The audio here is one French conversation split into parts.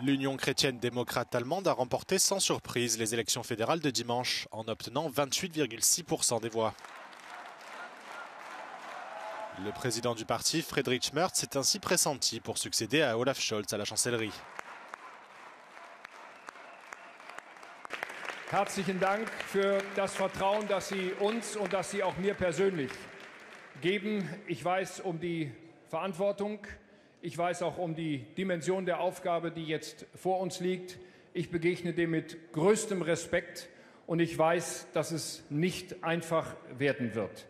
L'Union chrétienne démocrate allemande a remporté sans surprise les élections fédérales de dimanche en obtenant 28,6% des voix. Le président du parti, Friedrich Merz, est ainsi pressenti pour succéder à Olaf Scholz à la chancellerie. Herzlichen Dank für das Vertrauen, das Sie uns und das Sie auch mir persönlich geben. Ich weiß um die Verantwortung. Ich weiß auch um die Dimension der Aufgabe, die jetzt vor uns liegt. Ich begegne dem mit größtem Respekt und ich weiß, dass es nicht einfach werden wird.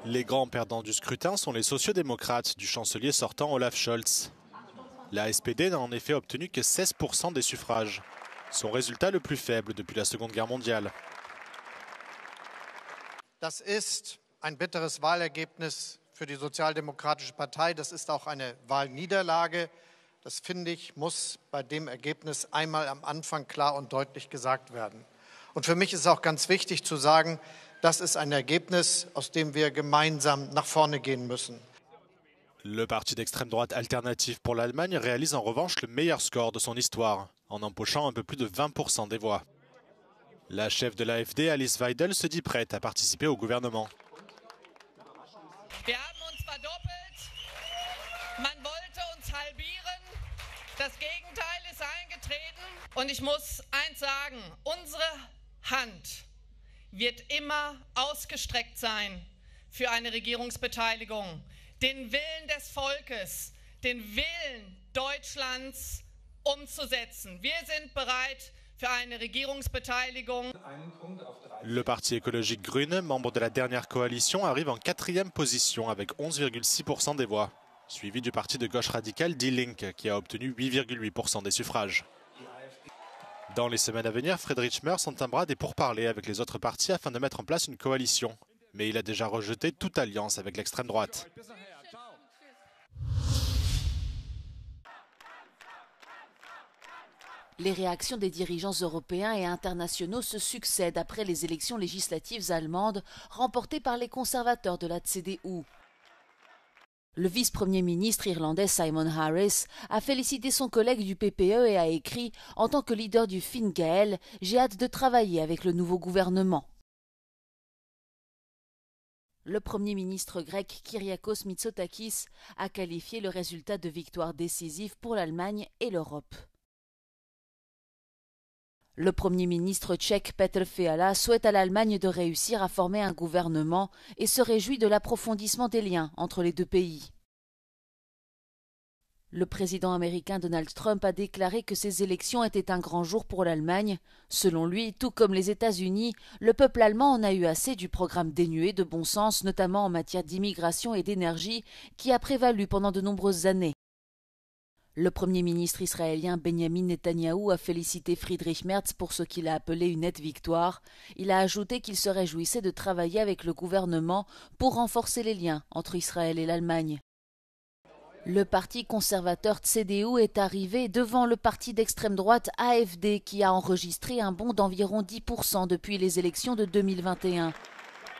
Les grands perdants du scrutin sont les sociodémocrates du chancelier sortant Olaf Scholz. La SPD n'a en effet obtenu que 16% des suffrages, son résultat le plus faible depuis la Seconde Guerre mondiale. Das ist ein bitteres Wahlergebnis für die Sozialdemokratische Partei. Das ist auch eine Wahlniederlage. Das, finde ich, muss bei dem Ergebnis einmal am Anfang klar und deutlich gesagt werden. Und für mich ist auch ganz wichtig zu sagen, das ist ein Ergebnis, aus dem wir gemeinsam nach vorne gehen müssen. Le parti d'extrême droite Alternative pour l'Allemagne réalise en revanche le meilleur score de son histoire, en empochant un peu plus de 20% des voix. La chef de l'AfD, Alice Weidel, se dit prête à participer au gouvernement. Wir haben uns verdoppelt, man wollte uns halbieren, das Gegenteil ist eingetreten und ich muss eins sagen, unsere Hand wird immer ausgestreckt sein für eine Regierungsbeteiligung, den Willen des Volkes, den Willen Deutschlands umzusetzen. Wir sind bereit für eine Regierungsbeteiligung. Le parti écologique Grüne, membre de la dernière coalition, arrive en 4e position avec 11,6% des voix, suivi du parti de gauche radicale Die Linke qui a obtenu 8,8% des suffrages. Dans les semaines à venir, Friedrich Merz entamera des pourparlers avec les autres partis afin de mettre en place une coalition. Mais il a déjà rejeté toute alliance avec l'extrême droite. Les réactions des dirigeants européens et internationaux se succèdent après les élections législatives allemandes remportées par les conservateurs de la CDU. Le vice-premier ministre irlandais Simon Harris a félicité son collègue du PPE et a écrit « En tant que leader du Fine Gael, j'ai hâte de travailler avec le nouveau gouvernement ». Le premier ministre grec Kyriakos Mitsotakis a qualifié le résultat de victoire décisive pour l'Allemagne et l'Europe. Le Premier ministre tchèque Petr Fiala souhaite à l'Allemagne de réussir à former un gouvernement et se réjouit de l'approfondissement des liens entre les deux pays. Le président américain Donald Trump a déclaré que ces élections étaient un grand jour pour l'Allemagne. Selon lui, tout comme les États-Unis, le peuple allemand en a eu assez du programme dénué de bon sens, notamment en matière d'immigration et d'énergie, qui a prévalu pendant de nombreuses années. Le Premier ministre israélien Benjamin Netanyahou a félicité Friedrich Merz pour ce qu'il a appelé une nette victoire. Il a ajouté qu'il se réjouissait de travailler avec le gouvernement pour renforcer les liens entre Israël et l'Allemagne. Le parti conservateur CDU est arrivé devant le parti d'extrême droite AfD qui a enregistré un bond d'environ 10% depuis les élections de 2021.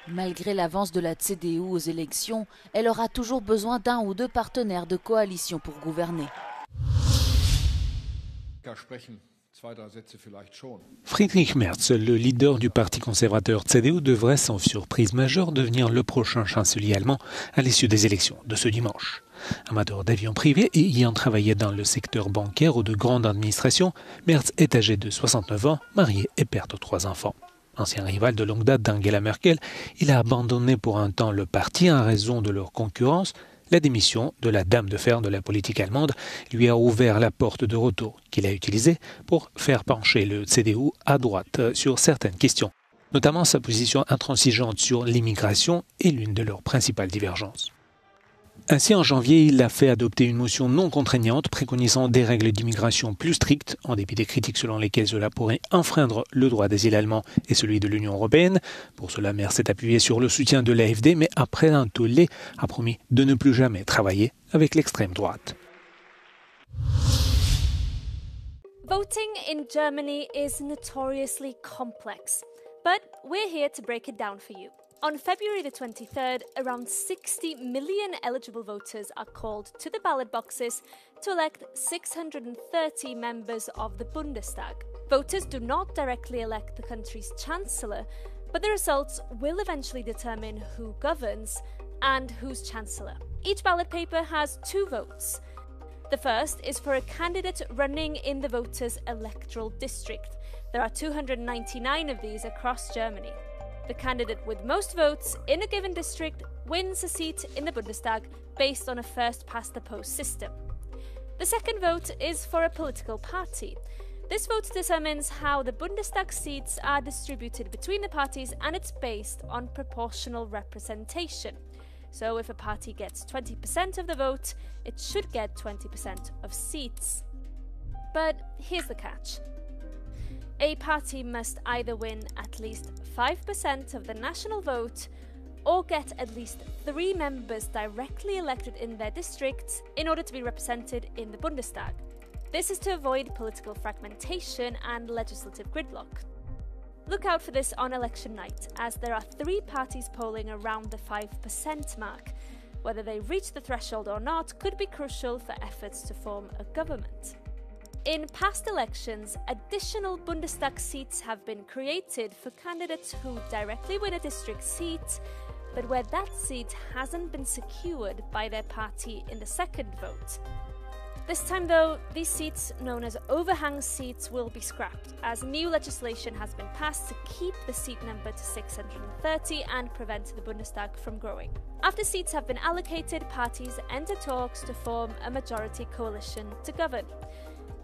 Malgré l'avance de la CDU aux élections, elle aura toujours besoin d'un ou deux partenaires de coalition pour gouverner. Friedrich Merz, le leader du parti conservateur CDU, devrait sans surprise majeure devenir le prochain chancelier allemand à l'issue des élections de ce dimanche. Amateur d'avions privés et ayant travaillé dans le secteur bancaire ou de grande administration, Merz est âgé de 69 ans, marié et père de 3 enfants. Ancien rival de longue date d'Angela Merkel, il a abandonné pour un temps le parti en raison de leur concurrence. La démission de la dame de fer de la politique allemande lui a ouvert la porte de retour qu'il a utilisée pour faire pencher le CDU à droite sur certaines questions, notamment sa position intransigeante sur l'immigration est l'une de leurs principales divergences. Ainsi, en janvier, il a fait adopter une motion non contraignante préconisant des règles d'immigration plus strictes, en dépit des critiques selon lesquelles cela pourrait enfreindre le droit d'asile allemand et celui de l'Union européenne. Pour cela, Merz s'est appuyé sur le soutien de l'AfD, mais après un tollé, a promis de ne plus jamais travailler avec l'extrême droite. Voting in Germany is notoriously complex, but we're here to break it down for you. On February the 23rd, around 60 million eligible voters are called to the ballot boxes to elect 630 members of the Bundestag. Voters do not directly elect the country's chancellor, but the results will eventually determine who governs and who's chancellor. Each ballot paper has 2 votes. The first is for a candidate running in the voters' electoral district. There are 299 of these across Germany. The candidate with most votes in a given district wins a seat in the Bundestag based on a first-past-the-post system. The second vote is for a political party. This vote determines how the Bundestag seats are distributed between the parties, and it's based on proportional representation. So if a party gets 20% of the vote, it should get 20% of seats. But here's the catch. A party must either win at least 5% of the national vote or get at least 3 members directly elected in their districts in order to be represented in the Bundestag. This is to avoid political fragmentation and legislative gridlock. Look out for this on election night, as there are 3 parties polling around the 5% mark. Whether they reach the threshold or not could be crucial for efforts to form a government. In past elections, additional Bundestag seats have been created for candidates who directly win a district seat, but where that seat hasn't been secured by their party in the second vote. This time, though, these seats, known as overhang seats, will be scrapped, as new legislation has been passed to keep the seat number to 630 and prevent the Bundestag from growing. After seats have been allocated, parties enter talks to form a majority coalition to govern.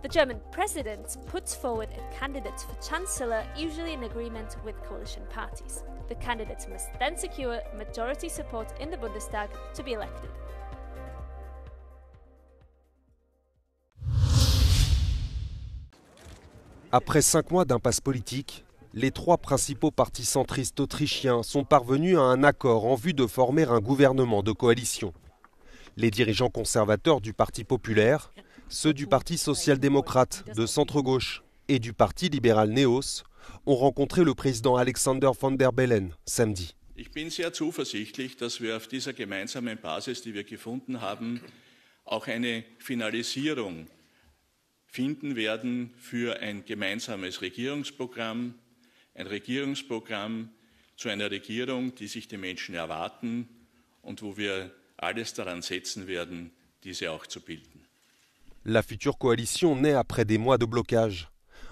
The German president puts forward a candidate for chancellor, usually in agreement with coalition parties. The candidate must then secure majority support in the Bundestag to be elected. Après 5 mois d'impasse politique, les 3 principaux partis centristes autrichiens sont parvenus à un accord en vue de former un gouvernement de coalition. Les dirigeants conservateurs du Parti populaire, ceux du Parti social-démocrate de centre-gauche et du Parti libéral Neos ont rencontré le président Alexander von der Bellen samedi. Ich bin sehr zuversichtlich, dass wir auf dieser gemeinsamen Basis, die wir gefunden haben, auch eine Finalisierung finden werden für ein gemeinsames Regierungsprogramm, ein Regierungsprogramm zu einer Regierung, die sich die Menschen erwarten und wo wir alles daran setzen werden, diese auch zu bilden. La future coalition naît après des mois de blocage.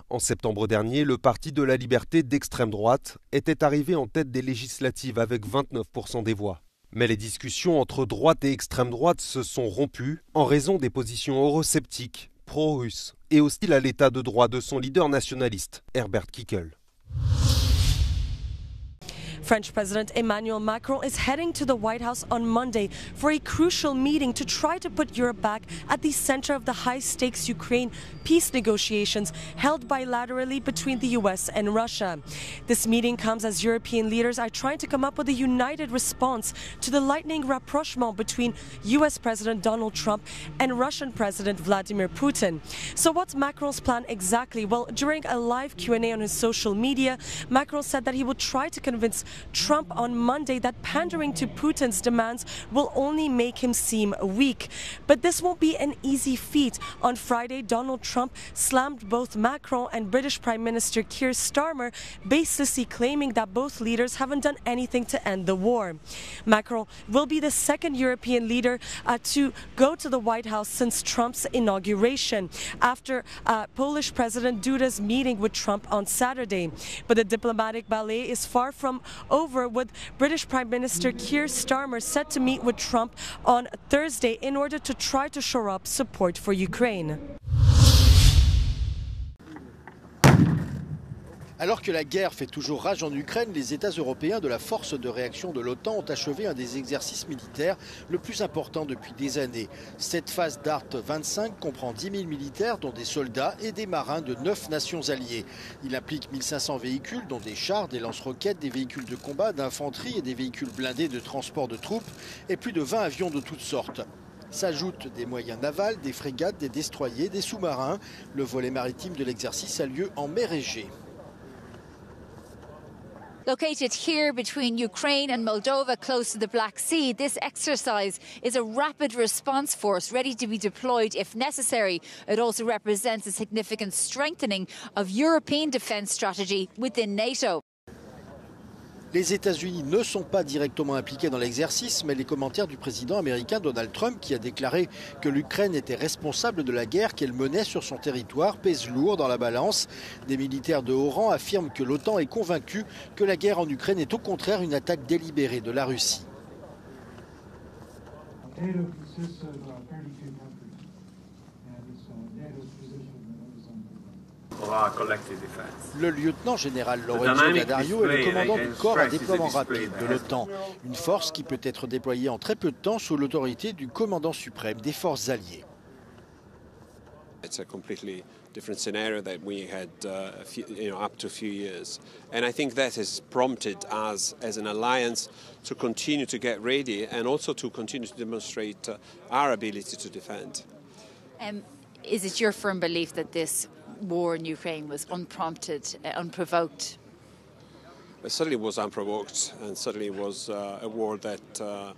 En septembre dernier, le Parti de la Liberté d'extrême droite était arrivé en tête des législatives avec 29% des voix. Mais les discussions entre droite et extrême droite se sont rompues en raison des positions eurosceptiques, pro-russes et hostiles à l'état de droit de son leader nationaliste, Herbert Kickl. French President Emmanuel Macron is heading to the White House on Monday for a crucial meeting to try to put Europe back at the center of the high-stakes Ukraine peace negotiations held bilaterally between the US and Russia. This meeting comes as European leaders are trying to come up with a united response to the lightning rapprochement between US President Donald Trump and Russian President Vladimir Putin. So what's Macron's plan exactly? Well, during a live Q&A on his social media, Macron said that he will try to convince Trump on Monday that pandering to Putin's demands will only make him seem weak. But this won't be an easy feat. On Friday, Donald Trump slammed both Macron and British Prime Minister Keir Starmer, baselessly claiming that both leaders haven't done anything to end the war. Macron will be the second European leader to go to the White House since Trump's inauguration, after Polish President Duda's meeting with Trump on Saturday. But the diplomatic ballet is far from over, with British Prime Minister Keir Starmer set to meet with Trump on Thursday in order to try to shore up support for Ukraine. Alors que la guerre fait toujours rage en Ukraine, les États européens de la force de réaction de l'OTAN ont achevé un des exercices militaires le plus important depuis des années. Cette phase d'Art 25 comprend 10 000 militaires, dont des soldats et des marins de 9 nations alliées. Il implique 1500 véhicules, dont des chars, des lance-roquettes, des véhicules de combat, d'infanterie et des véhicules blindés de transport de troupes, et plus de 20 avions de toutes sortes. S'ajoutent des moyens navals, des frégates, des destroyers, des sous-marins. Le volet maritime de l'exercice a lieu en mer Égée. Located here between Ukraine and Moldova, close to the Black Sea, this exercise is a rapid response force ready to be deployed if necessary. It also represents a significant strengthening of European defence strategy within NATO. Les États-Unis ne sont pas directement impliqués dans l'exercice, mais les commentaires du président américain Donald Trump, qui a déclaré que l'Ukraine était responsable de la guerre qu'elle menait sur son territoire, pèsent lourd dans la balance. Des militaires de haut rang affirment que l'OTAN est convaincue que la guerre en Ukraine est au contraire une attaque délibérée de la Russie. Le lieutenant-général Lorenzo Gadario est le commandant du corps à déploiement rapide de l'OTAN, une force qui peut être déployée en très peu de temps sous l'autorité du commandant suprême des forces alliées. It's a completely different scenario that we had up to a few years, and I think that has prompted us as an alliance to continue to get ready and also to continue to demonstrate our ability to defend. Is it your firm belief that this war in Ukraine was unprompted, unprovoked? It certainly was unprovoked, and certainly was a war that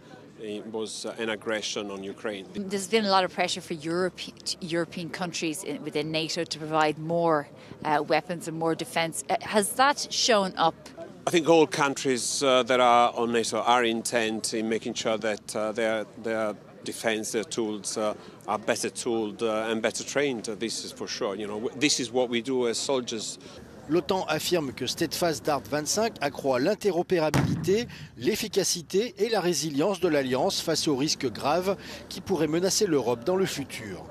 was an aggression on Ukraine. There's been a lot of pressure for European countries within NATO to provide more weapons and more defence. Has that shown up? I think all countries that are on NATO are intent in making sure that their defence, their tools are better tooled and better trained. This is for sure. This is what we do as soldiers. L'OTAN affirme que cette phase DART 25 accroît l'interopérabilité, l'efficacité et la résilience de l'Alliance face aux risques graves qui pourraient menacer l'Europe dans le futur.